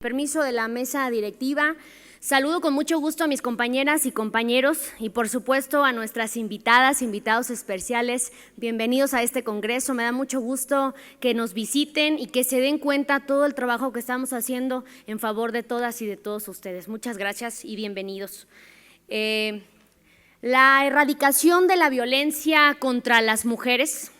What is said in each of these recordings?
Permiso de la mesa directiva, saludo con mucho gusto a mis compañeras y compañeros y por supuesto a nuestras invitadas, invitados especiales. Bienvenidos a este congreso, me da mucho gusto que nos visiten y que se den cuenta todo el trabajo que estamos haciendo en favor de todas y de todos ustedes. Muchas gracias y bienvenidos. La erradicación de la violencia contra las mujeres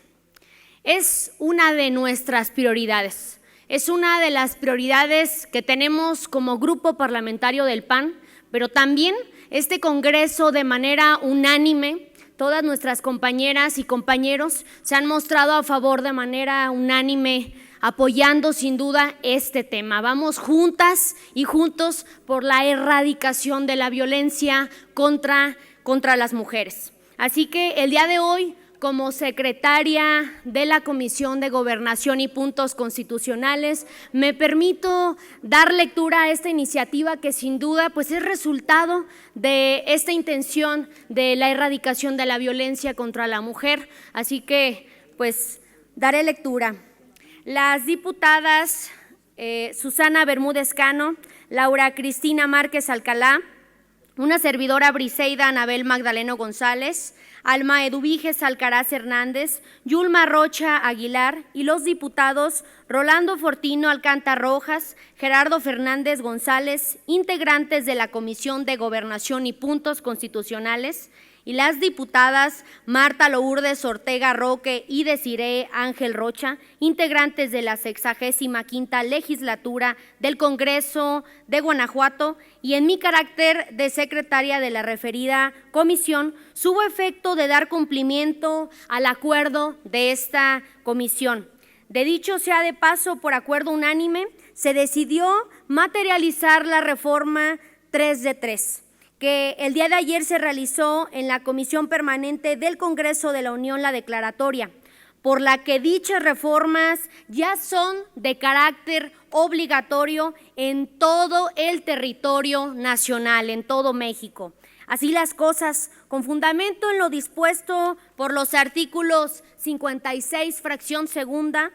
es una de nuestras prioridades. Es una de las prioridades que tenemos como grupo parlamentario del PAN, pero también este Congreso de manera unánime, todas nuestras compañeras y compañeros se han mostrado a favor de manera unánime, apoyando sin duda este tema. Vamos juntas y juntos por la erradicación de la violencia contra las mujeres. Así que el día de hoy, como secretaria de la Comisión de Gobernación y Puntos Constitucionales, me permito dar lectura a esta iniciativa que sin duda pues es resultado de esta intención de la erradicación de la violencia contra la mujer. Así que pues daré lectura. Las diputadas Susana Bermúdez Cano, Laura Cristina Márquez Alcalá, una servidora Briseida Anabel Magdaleno González, Alma Eduviges Alcaraz Hernández, Yulma Rocha Aguilar y los diputados Rolando Fortino Alcántara Rojas, Gerardo Fernández González, integrantes de la Comisión de Gobernación y Puntos Constitucionales, y las diputadas Marta Lourdes Ortega Roque y Desiree Ángel Rocha, integrantes de la 65ª legislatura del Congreso de Guanajuato, y en mi carácter de secretaria de la referida comisión, subo efecto de dar cumplimiento al acuerdo de esta comisión. De dicho sea de paso, por acuerdo unánime, se decidió materializar la reforma 3 de 3. Que el día de ayer se realizó en la Comisión Permanente del Congreso de la Unión la declaratoria, por la que dichas reformas ya son de carácter obligatorio en todo el territorio nacional, en todo México. Así las cosas, con fundamento en lo dispuesto por los artículos 56, fracción segunda,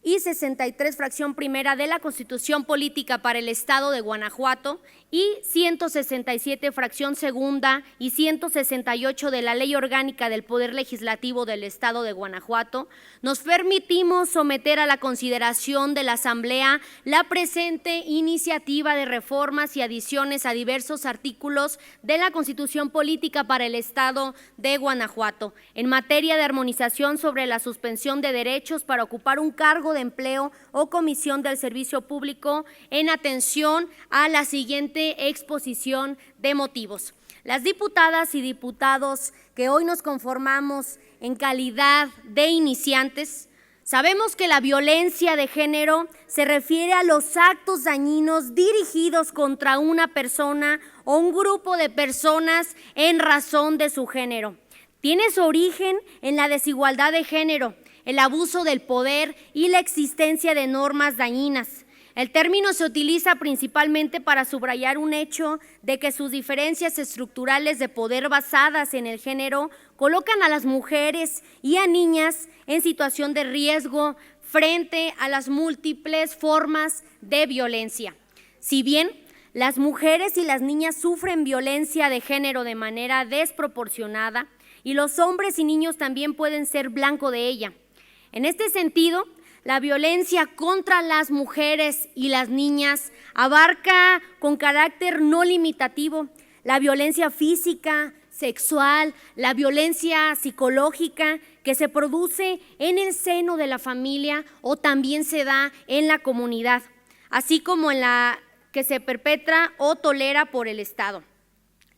y 63, fracción primera de la Constitución Política para el Estado de Guanajuato y 167, fracción segunda y 168 de la Ley Orgánica del Poder Legislativo del Estado de Guanajuato, nos permitimos someter a la consideración de la Asamblea la presente iniciativa de reformas y adiciones a diversos artículos de la Constitución Política para el Estado de Guanajuato en materia de armonización sobre la suspensión de derechos para ocupar un cargo de empleo o comisión del servicio público en atención a la siguiente exposición de motivos. Las diputadas y diputados que hoy nos conformamos en calidad de iniciantes, sabemos que la violencia de género se refiere a los actos dañinos dirigidos contra una persona o un grupo de personas en razón de su género. Tiene su origen en la desigualdad de género, el abuso del poder y la existencia de normas dañinas. El término se utiliza principalmente para subrayar un hecho de que sus diferencias estructurales de poder basadas en el género colocan a las mujeres y a niñas en situación de riesgo frente a las múltiples formas de violencia. Si bien las mujeres y las niñas sufren violencia de género de manera desproporcionada y los hombres y niños también pueden ser blanco de ella. En este sentido, la violencia contra las mujeres y las niñas abarca con carácter no limitativo la violencia física, sexual, la violencia psicológica que se produce en el seno de la familia o también se da en la comunidad, así como en la que se perpetra o tolera por el Estado.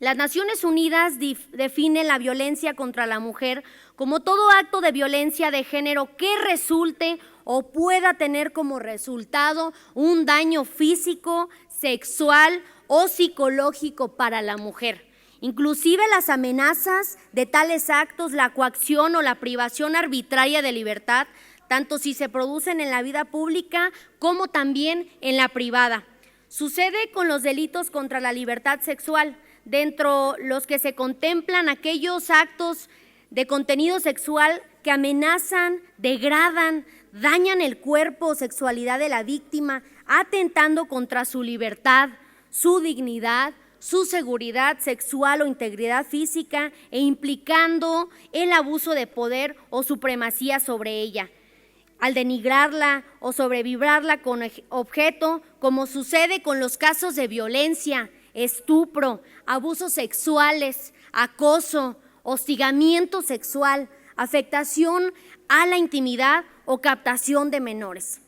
Las Naciones Unidas definen la violencia contra la mujer como todo acto de violencia de género que resulte o pueda tener como resultado un daño físico, sexual o psicológico para la mujer. Inclusive las amenazas de tales actos, la coacción o la privación arbitraria de libertad, tanto si se producen en la vida pública como también en la privada. Sucede con los delitos contra la libertad sexual, dentro los que se contemplan aquellos actos de contenido sexual que amenazan, degradan, dañan el cuerpo o sexualidad de la víctima, atentando contra su libertad, su dignidad, su seguridad sexual o integridad física e implicando el abuso de poder o supremacía sobre ella, al denigrarla o sobrevibrarla con objeto, como sucede con los casos de violencia, estupro, abusos sexuales, acoso, hostigamiento sexual, afectación a la intimidad o captación de menores.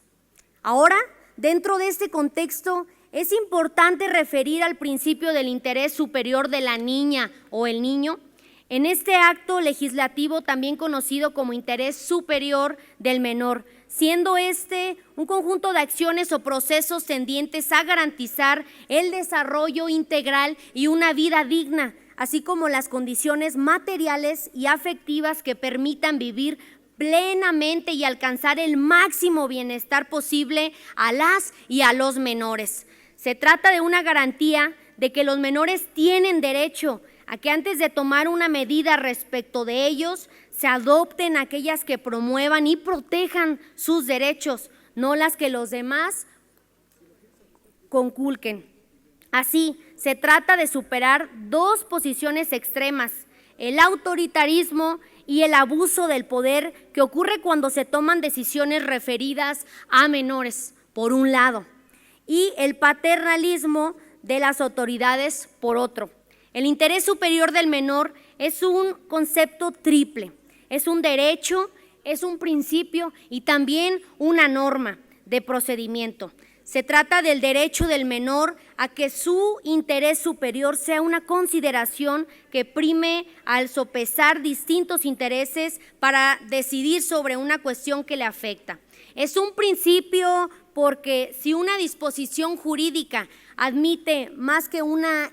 Ahora, dentro de este contexto, es importante referir al principio del interés superior de la niña o el niño. En este acto legislativo, también conocido como interés superior del menor, siendo este un conjunto de acciones o procesos tendientes a garantizar el desarrollo integral y una vida digna, así como las condiciones materiales y afectivas que permitan vivir plenamente y alcanzar el máximo bienestar posible a las y a los menores. Se trata de una garantía de que los menores tienen derecho a que antes de tomar una medida respecto de ellos, se adopten aquellas que promuevan y protejan sus derechos, no las que los demás conculquen. Así, se trata de superar dos posiciones extremas, el autoritarismo y el abuso del poder que ocurre cuando se toman decisiones referidas a menores, por un lado, y el paternalismo de las autoridades, por otro. El interés superior del menor es un concepto triple, es un derecho, es un principio y también una norma de procedimiento. Se trata del derecho del menor a que su interés superior sea una consideración que prime al sopesar distintos intereses para decidir sobre una cuestión que le afecta. Es un principio porque si una disposición jurídica admite más que una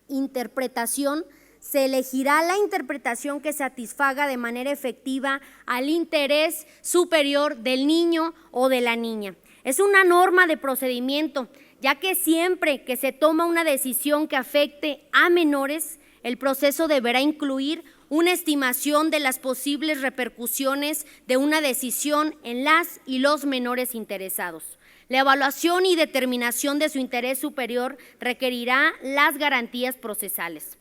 interpretación, se elegirá la interpretación que satisfaga de manera efectiva al interés superior del niño o de la niña. Es una norma de procedimiento, ya que siempre que se toma una decisión que afecte a menores, el proceso deberá incluir una estimación de las posibles repercusiones de una decisión en las y los menores interesados. La evaluación y determinación de su interés superior requerirá las garantías procesales.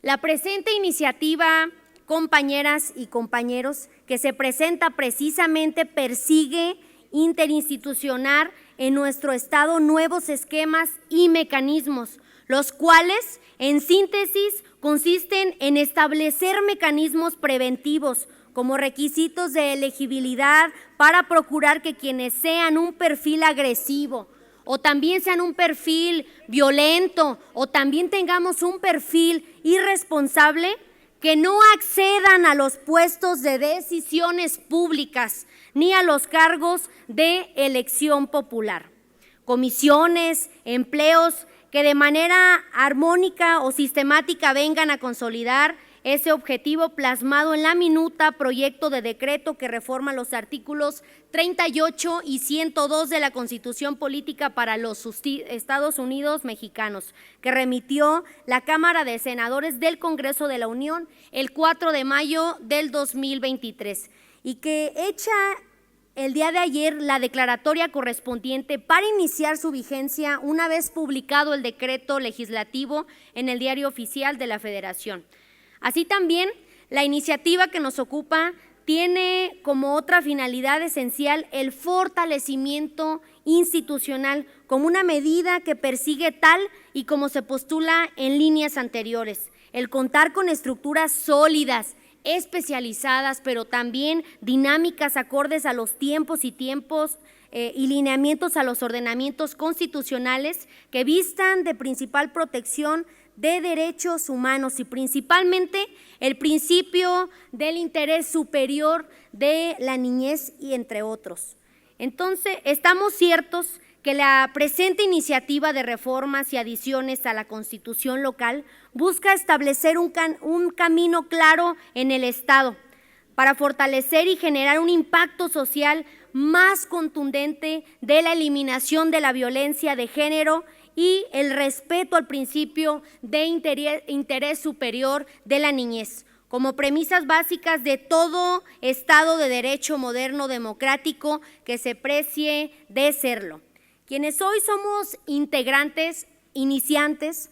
La presente iniciativa, compañeras y compañeros, que se presenta precisamente persigue interinstitucional en nuestro Estado nuevos esquemas y mecanismos, los cuales, en síntesis, consisten en establecer mecanismos preventivos como requisitos de elegibilidad para procurar que quienes sean un perfil agresivo o también sean un perfil violento o también tengamos un perfil irresponsable, que no accedan a los puestos de decisiones públicas ni a los cargos de elección popular. Comisiones, empleos que de manera armónica o sistemática vengan a consolidar ese objetivo plasmado en la minuta proyecto de decreto que reforma los artículos 38 y 102 de la Constitución Política para los Estados Unidos Mexicanos, que remitió la Cámara de Senadores del Congreso de la Unión el 4 de mayo del 2023 y que hecha el día de ayer la declaratoria correspondiente para iniciar su vigencia una vez publicado el decreto legislativo en el Diario Oficial de la Federación. Así también, la iniciativa que nos ocupa tiene como otra finalidad esencial el fortalecimiento institucional como una medida que persigue tal y como se postula en líneas anteriores, el contar con estructuras sólidas, especializadas, pero también dinámicas acordes a los tiempos y lineamientos a los ordenamientos constitucionales que vistan de principal protección de derechos humanos y principalmente el principio del interés superior de la niñez y entre otros. Entonces, estamos ciertos que la presente iniciativa de reformas y adiciones a la Constitución local busca establecer un camino claro en el Estado para fortalecer y generar un impacto social más contundente de la eliminación de la violencia de género y el respeto al principio de interés superior de la niñez, como premisas básicas de todo Estado de Derecho moderno democrático que se precie de serlo. Quienes hoy somos integrantes, iniciantes,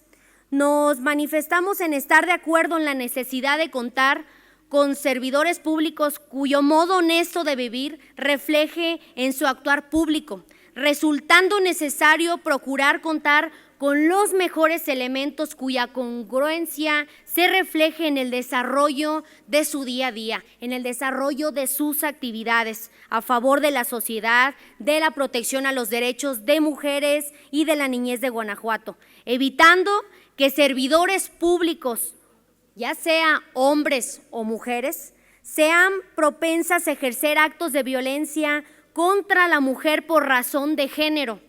nos manifestamos en estar de acuerdo en la necesidad de contar con servidores públicos cuyo modo honesto de vivir refleje en su actuar público, resultando necesario procurar contar con los mejores elementos cuya congruencia se refleje en el desarrollo de su día a día, en el desarrollo de sus actividades a favor de la sociedad, de la protección a los derechos de mujeres y de la niñez de Guanajuato, evitando que servidores públicos, ya sea hombres o mujeres, sean propensas a ejercer actos de violencia contra la mujer por razón de género,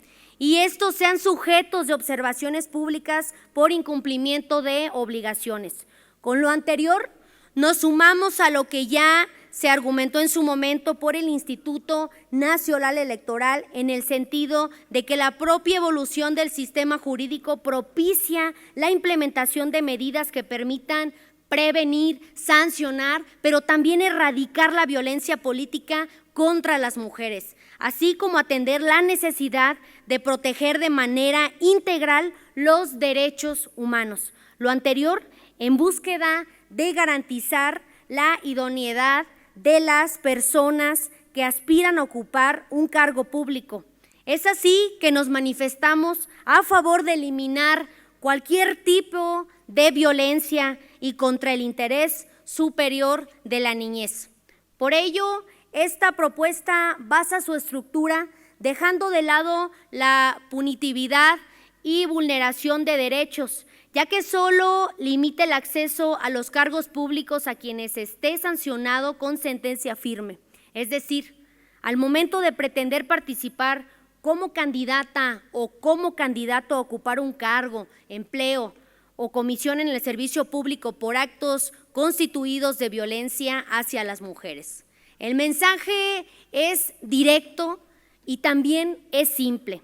y estos sean sujetos de observaciones públicas por incumplimiento de obligaciones. Con lo anterior, nos sumamos a lo que ya se argumentó en su momento por el Instituto Nacional Electoral en el sentido de que la propia evolución del sistema jurídico propicia la implementación de medidas que permitan prevenir, sancionar, pero también erradicar la violencia política contra las mujeres, así como atender la necesidad de proteger de manera integral los derechos humanos. Lo anterior en búsqueda de garantizar la idoneidad de las personas que aspiran a ocupar un cargo público. Es así que nos manifestamos a favor de eliminar cualquier tipo de violencia y contra el interés superior de la niñez. Por ello, esta propuesta basa su estructura dejando de lado la punitividad y vulneración de derechos, ya que solo limita el acceso a los cargos públicos a quienes esté sancionado con sentencia firme. Es decir, al momento de pretender participar como candidata o como candidato a ocupar un cargo, empleo o comisión en el servicio público por actos constituidos de violencia hacia las mujeres. El mensaje es directo y también es simple.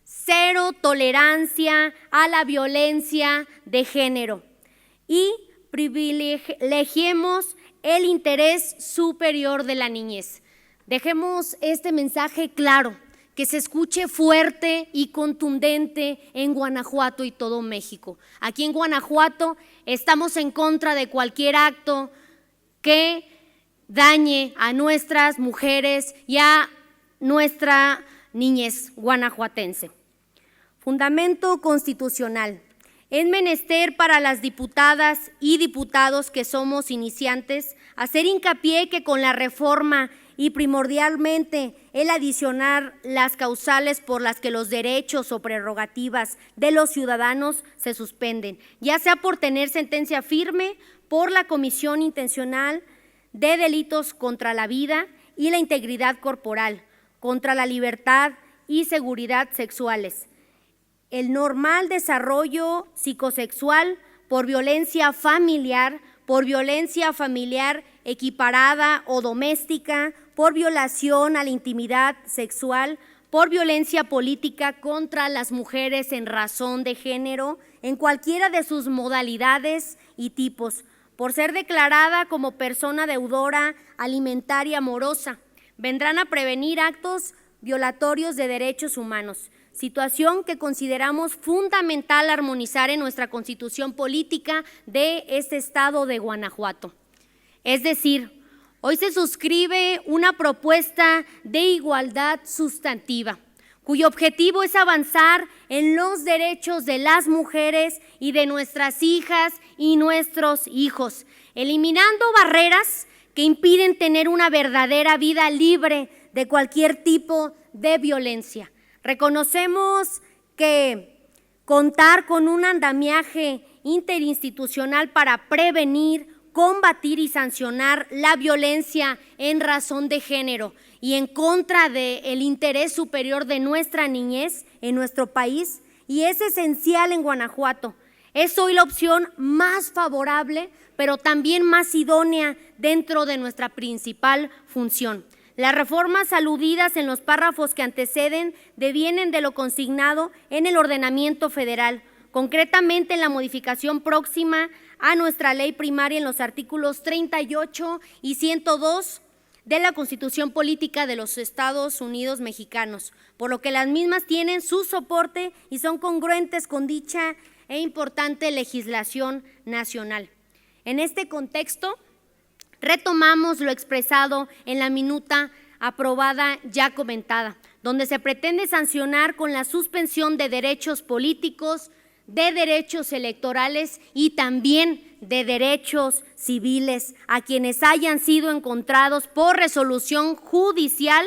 Cero tolerancia a la violencia de género y privilegiemos el interés superior de la niñez. Dejemos este mensaje claro, que se escuche fuerte y contundente en Guanajuato y todo México. Aquí en Guanajuato estamos en contra de cualquier acto que dañe a nuestras mujeres y a nuestra niñez guanajuatense. Fundamento constitucional. Es menester para las diputadas y diputados que somos iniciantes hacer hincapié que con la reforma y primordialmente el adicionar las causales por las que los derechos o prerrogativas de los ciudadanos se suspenden, ya sea por tener sentencia firme, por la comisión intencional de delitos contra la vida y la integridad corporal, contra la libertad y seguridad sexuales, el normal desarrollo psicosexual por violencia familiar equiparada o doméstica, por violación a la intimidad sexual, por violencia política contra las mujeres en razón de género, en cualquiera de sus modalidades y tipos, por ser declarada como persona deudora alimentaria morosa. Vendrán a prevenir actos violatorios de derechos humanos, situación que consideramos fundamental armonizar en nuestra Constitución política de este estado de Guanajuato. Es decir, hoy se suscribe una propuesta de igualdad sustantiva, cuyo objetivo es avanzar en los derechos de las mujeres y de nuestras hijas y nuestros hijos, eliminando barreras que impiden tener una verdadera vida libre de cualquier tipo de violencia. Reconocemos que contar con un andamiaje interinstitucional para prevenir, combatir y sancionar la violencia en razón de género y en contra del interés superior de nuestra niñez en nuestro país, y es esencial en Guanajuato. Es hoy la opción más favorable, pero también más idónea dentro de nuestra principal función. Las reformas aludidas en los párrafos que anteceden devienen de lo consignado en el ordenamiento federal, concretamente en la modificación próxima a nuestra ley primaria en los artículos 38 y 102 de la Constitución Política de los Estados Unidos Mexicanos, por lo que las mismas tienen su soporte y son congruentes con dicha e importante legislación nacional. En este contexto, retomamos lo expresado en la minuta aprobada ya comentada, donde se pretende sancionar con la suspensión de derechos políticos, de derechos electorales y también de derechos civiles a quienes hayan sido encontrados por resolución judicial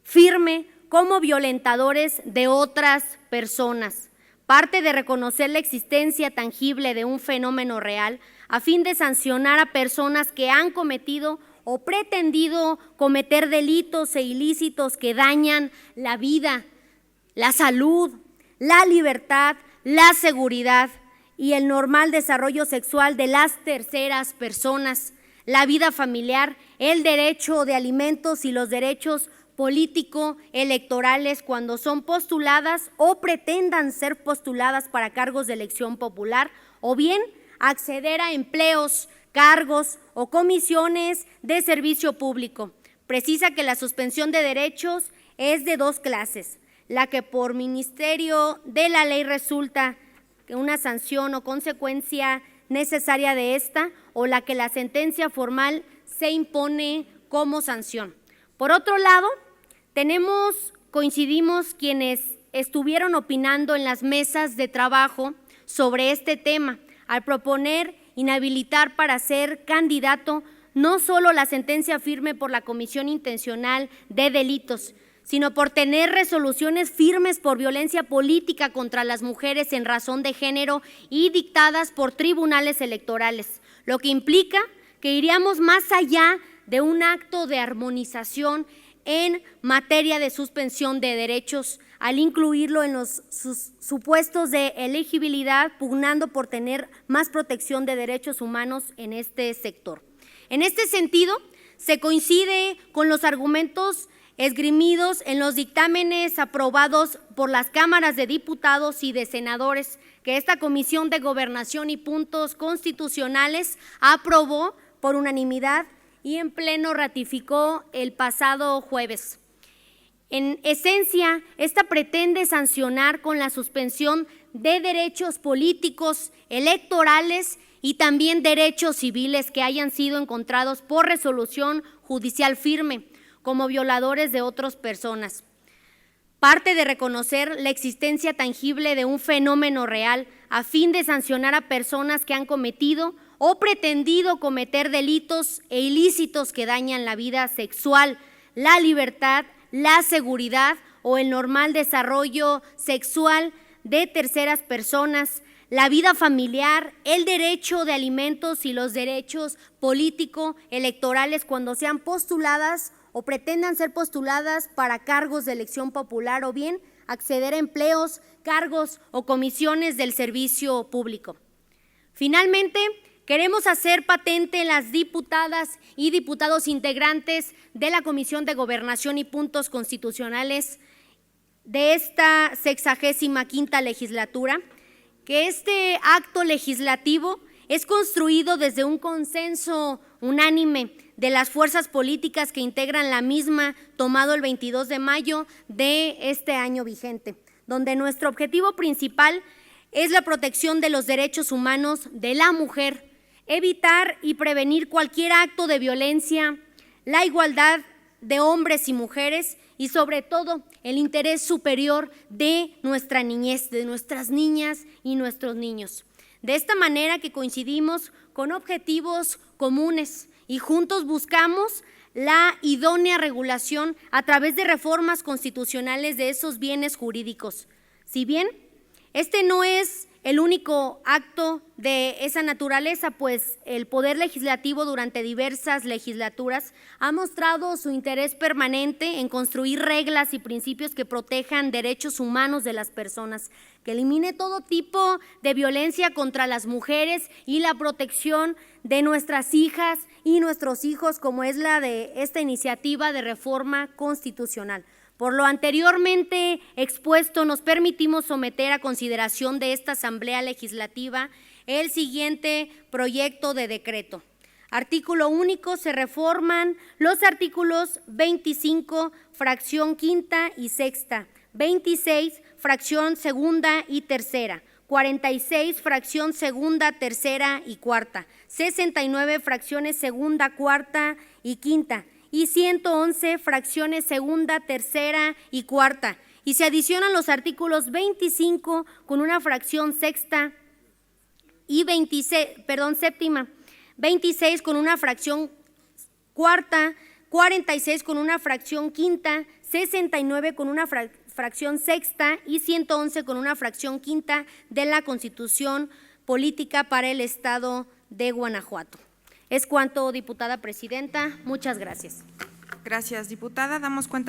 firme como violentadores de otras personas. Parte de reconocer la existencia tangible de un fenómeno real a fin de sancionar a personas que han cometido o pretendido cometer delitos e ilícitos que dañan la vida, la salud, la libertad, la seguridad y el normal desarrollo sexual de las terceras personas, la vida familiar, el derecho de alimentos y los derechos político-electorales cuando son postuladas o pretendan ser postuladas para cargos de elección popular, o bien acceder a empleos, cargos o comisiones de servicio público. Precisa que la suspensión de derechos es de dos clases: la que por ministerio de la ley resulta una sanción o consecuencia necesaria de esta, o la que la sentencia formal se impone como sanción. Por otro lado, coincidimos quienes estuvieron opinando en las mesas de trabajo sobre este tema, al proponer inhabilitar para ser candidato no solo la sentencia firme por la comisión intencional de delitos, sino por tener resoluciones firmes por violencia política contra las mujeres en razón de género y dictadas por tribunales electorales, lo que implica que iríamos más allá de un acto de armonización en materia de suspensión de derechos al incluirlo en los supuestos de elegibilidad, pugnando por tener más protección de derechos humanos en este sector. En este sentido, se coincide con los argumentos esgrimidos en los dictámenes aprobados por las cámaras de diputados y de senadores que esta Comisión de Gobernación y Puntos Constitucionales aprobó por unanimidad y en pleno ratificó el pasado jueves. En esencia, esta pretende sancionar con la suspensión de derechos políticos, electorales y también derechos civiles que hayan sido encontrados por resolución judicial firme como violadores de otras personas. Parte de reconocer la existencia tangible de un fenómeno real a fin de sancionar a personas que han cometido o pretendido cometer delitos e ilícitos que dañan la vida sexual, la libertad, la seguridad o el normal desarrollo sexual de terceras personas, la vida familiar, el derecho de alimentos y los derechos político-electorales cuando sean postuladas o pretendan ser postuladas para cargos de elección popular, o bien acceder a empleos, cargos o comisiones del servicio público. Finalmente, queremos hacer patente las diputadas y diputados integrantes de la Comisión de Gobernación y Puntos Constitucionales de esta 65ª legislatura que este acto legislativo es construido desde un consenso unánime de las fuerzas políticas que integran la misma, tomado el 22 de mayo de este año vigente, donde nuestro objetivo principal es la protección de los derechos humanos de la mujer, evitar y prevenir cualquier acto de violencia, la igualdad de hombres y mujeres y sobre todo el interés superior de nuestra niñez, de nuestras niñas y nuestros niños. De esta manera que coincidimos con objetivos comunes y juntos buscamos la idónea regulación a través de reformas constitucionales de esos bienes jurídicos. Si bien este no es el único acto de esa naturaleza, pues el Poder Legislativo durante diversas legislaturas ha mostrado su interés permanente en construir reglas y principios que protejan derechos humanos de las personas, que elimine todo tipo de violencia contra las mujeres y la protección de nuestras hijas y nuestros hijos, como es la de esta iniciativa de reforma constitucional. Por lo anteriormente expuesto, nos permitimos someter a consideración de esta Asamblea Legislativa el siguiente proyecto de decreto. Artículo único, se reforman los artículos 25, fracción quinta y sexta, 26, fracción segunda y tercera, 46, fracción segunda, tercera y cuarta, 69, fracciones segunda, cuarta y quinta, y 111, fracciones segunda, tercera y cuarta. Y se adicionan los artículos 25 con una fracción sexta y séptima, 26 con una fracción cuarta, 46 con una fracción quinta, 69 con una fracción sexta y 111 con una fracción quinta de la Constitución Política para el Estado de Guanajuato. Es cuanto, diputada presidenta. Muchas gracias. Gracias, diputada. Damos cuenta